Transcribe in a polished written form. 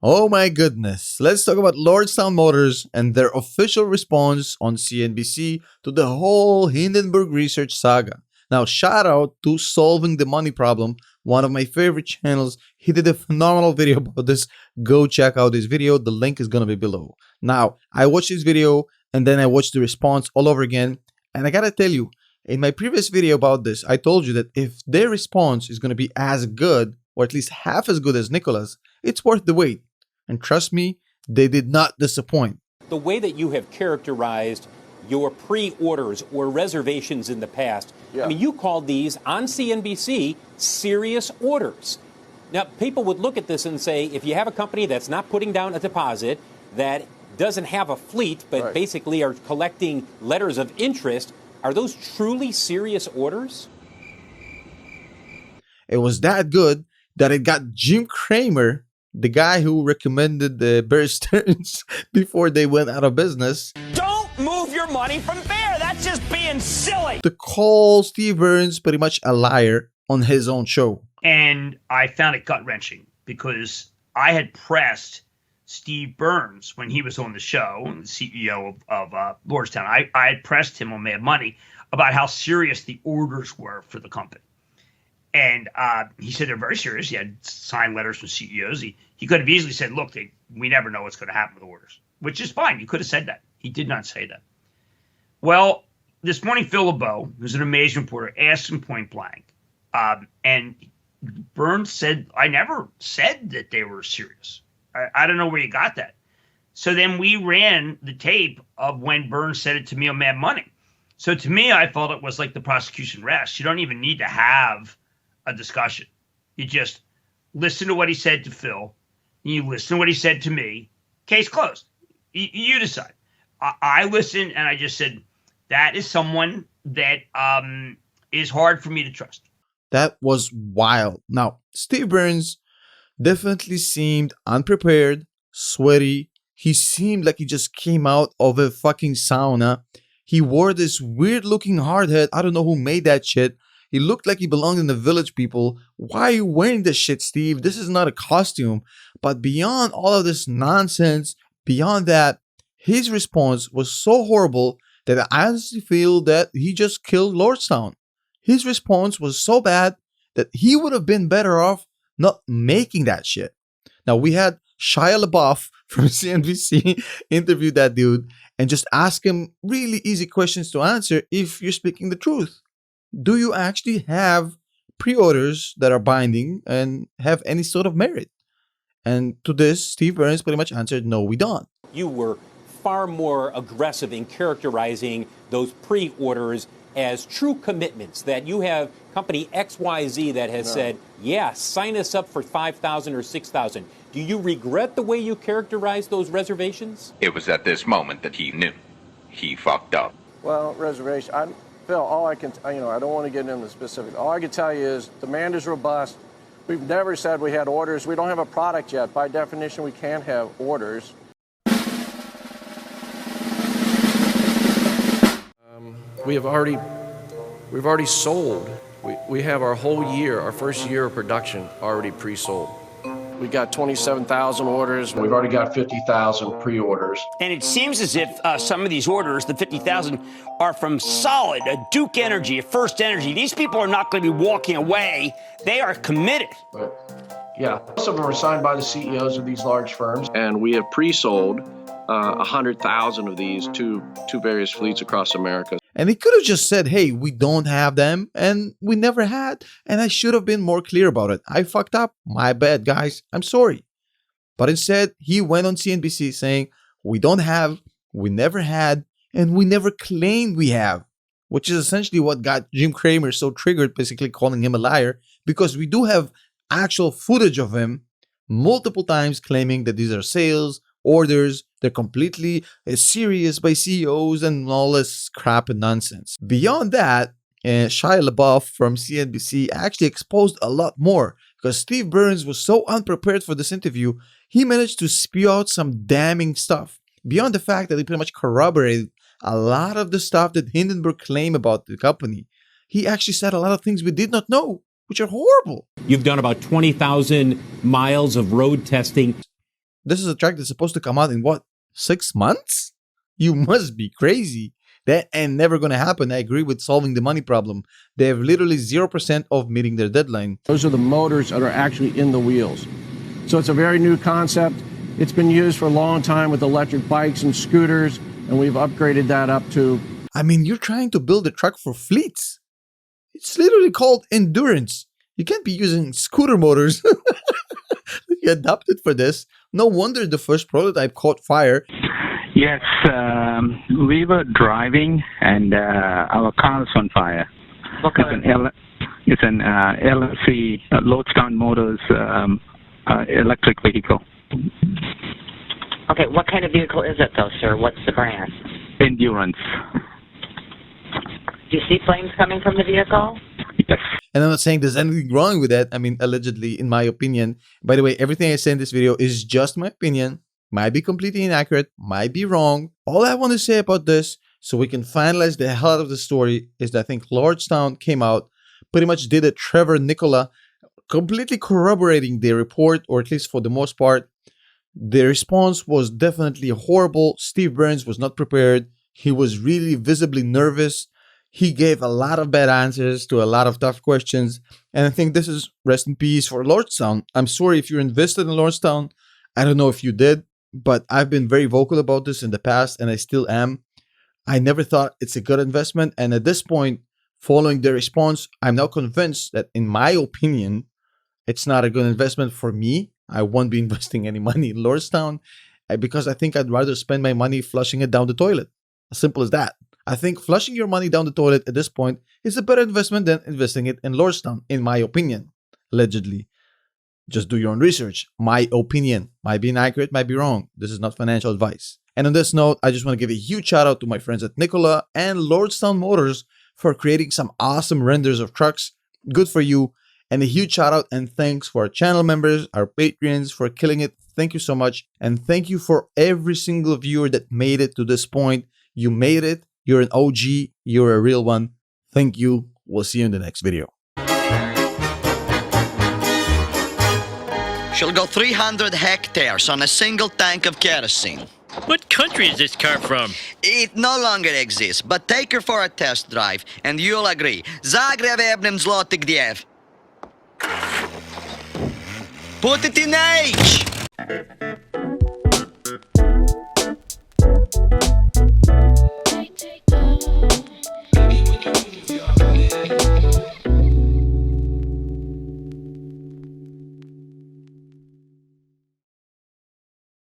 Oh my goodness. Let's talk about Lordstown Motors and their official response on CNBC to the whole Hindenburg research saga. Now, shout out to Solving the Money Problem, one of my favorite channels. He did a phenomenal video about this. Go check out this video. The link is going to be below. Now, I watched this video and then I watched the response all over again. And I got to tell you, in my previous video about this, I told you that if their response is going to be as good, or at least half as good as Nicholas, it's worth the wait. And trust me, they did not disappoint. The way that you have characterized your pre-orders or reservations in the past, I mean, you called these on CNBC serious orders. Now, people would look at this and say, if you have a company that's not putting down a deposit, that doesn't have a fleet, but basically are collecting letters of interest, are those truly serious orders? It was that good that it got Jim Cramer, the guy who recommended the Bear Stearns before they went out of business. Don't move your money from Bear. That's just being silly. To call Steve Burns pretty much a liar on his own show. And I found it gut-wrenching because I had pressed Steve Burns when he was on the show, the CEO of Lordstown. I had pressed him on Mad Money about how serious the orders were for the company. And he said they're very serious. He had signed letters from CEOs. He could have easily said, look, we never know what's going to happen with orders, which is fine. You could have said that. He did not say that. Well, this morning, Phil LeBeau, who's an amazing reporter, asked him point blank. And Burns said, I never said that they were serious. I don't know where you got that. So then we ran the tape of when Burns said it to me on Mad Money. So to me, I felt it was like the prosecution rests. You don't even need to have a discussion. You just listen to what he said to Phil. You listen to what he said to me. Case closed. You decide. I listened and I just said, that is someone that is hard for me to trust. That was wild. Now, Steve Burns definitely seemed unprepared, sweaty. He seemed like he just came out of a fucking sauna. He wore this weird looking hard hat. I don't know who made that shit. He looked like he belonged in the Village People. Why are you wearing this shit, Steve? This is not a costume. But beyond all of this nonsense, beyond that, his response was so horrible that I honestly feel that he just killed Lordstown. His response was so bad that he would have been better off not making that shit. Now, we had Shia LaBeouf from CNBC interview that dude and just ask him really easy questions to answer if you're speaking the truth. Do you actually have pre-orders that are binding and have any sort of merit? And to this, Steve Burns pretty much answered, no, we don't. You were far more aggressive in characterizing those pre-orders as true commitments, that you have company XYZ that has said, yeah, sign us up for 5,000 or 6,000. Do you regret the way you characterized those reservations? It was at this moment that he knew. He fucked up. Well, reservation, Phil, all I can, I don't want to get into the specifics. All I can tell you is demand is robust. We've never said we had orders. We don't have a product yet. By definition, we can't have orders. We've already sold. We have our whole year, our first year of production already pre-sold. We got 27,000 orders. We've already got 50,000 pre-orders. And it seems as if some of these orders, the 50,000, are from Solid, a Duke Energy, a First Energy. These people are not going to be walking away. They are committed. But yeah, most of them are signed by the CEOs of these large firms. And we have pre-sold 100,000 of these to various fleets across America. And he could have just said, hey, we don't have them, and we never had, and I should have been more clear about it. I fucked up. My bad, guys. I'm sorry. But instead, he went on CNBC saying, we don't have, we never had, and we never claimed we have, which is essentially what got Jim Cramer so triggered, basically calling him a liar, because we do have actual footage of him multiple times claiming that these are sales, orders, they're completely serious by CEOs and all this crap and nonsense. Beyond that, Shia LaBeouf from CNBC actually exposed a lot more because Steve Burns was so unprepared for this interview, he managed to spew out some damning stuff. Beyond the fact that he pretty much corroborated a lot of the stuff that Hindenburg claimed about the company, he actually said a lot of things we did not know, which are horrible. You've done about 20,000 miles of road testing. This is a truck that's supposed to come out in what, 6 months? You must be crazy. That ain't never gonna happen. I agree with solving the money problem. They have literally 0% of meeting their deadline. Those are the motors that are actually in the wheels. So it's a very new concept. It's been used for a long time with electric bikes and scooters, and we've upgraded that up to... I mean, you're trying to build a truck for fleets. It's literally called Endurance. You can't be using scooter motors. You adapted for this. No wonder the first prototype caught fire. Yes, we were driving and our car was on fire. What kind? It's an LLC, Lordstown Motors electric vehicle. Okay, what kind of vehicle is it though, sir? What's the brand? Endurance. Do you see flames coming from the vehicle? Yes. And I'm not saying there's anything wrong with that. I mean, allegedly, in my opinion. By the way, everything I say in this video is just my opinion. Might be completely inaccurate, might be wrong. All I want to say about this, so we can finalize the hell out of the story, is that I think Lordstown came out, pretty much did a Trevor Nicola, completely corroborating the report, or at least for the most part. The response was definitely horrible. Steve Burns was not prepared. He was really visibly nervous. He gave a lot of bad answers to a lot of tough questions. And I think this is rest in peace for Lordstown. I'm sorry if you're invested in Lordstown. I don't know if you did, but I've been very vocal about this in the past, and I still am. I never thought it's a good investment. And at this point, following the response, I'm now convinced that, in my opinion, it's not a good investment for me. I won't be investing any money in Lordstown because I think I'd rather spend my money flushing it down the toilet. As simple as that. I think flushing your money down the toilet at this point is a better investment than investing it in Lordstown, in my opinion, allegedly. Just do your own research. My opinion. Might be inaccurate, might be wrong. This is not financial advice. And on this note, I just want to give a huge shout out to my friends at Nikola and Lordstown Motors for creating some awesome renders of trucks. Good for you. And a huge shout out and thanks for our channel members, our Patreons for killing it. Thank you so much. And thank you for every single viewer that made it to this point. You made it. You're an OG. You're a real one. Thank you. We'll see you in the next video. She'll go 300 hectares on a single tank of kerosene. What country is this car from? It no longer exists, but take her for a test drive, and you'll agree. Zagrebebnym zlotych. Put it in H!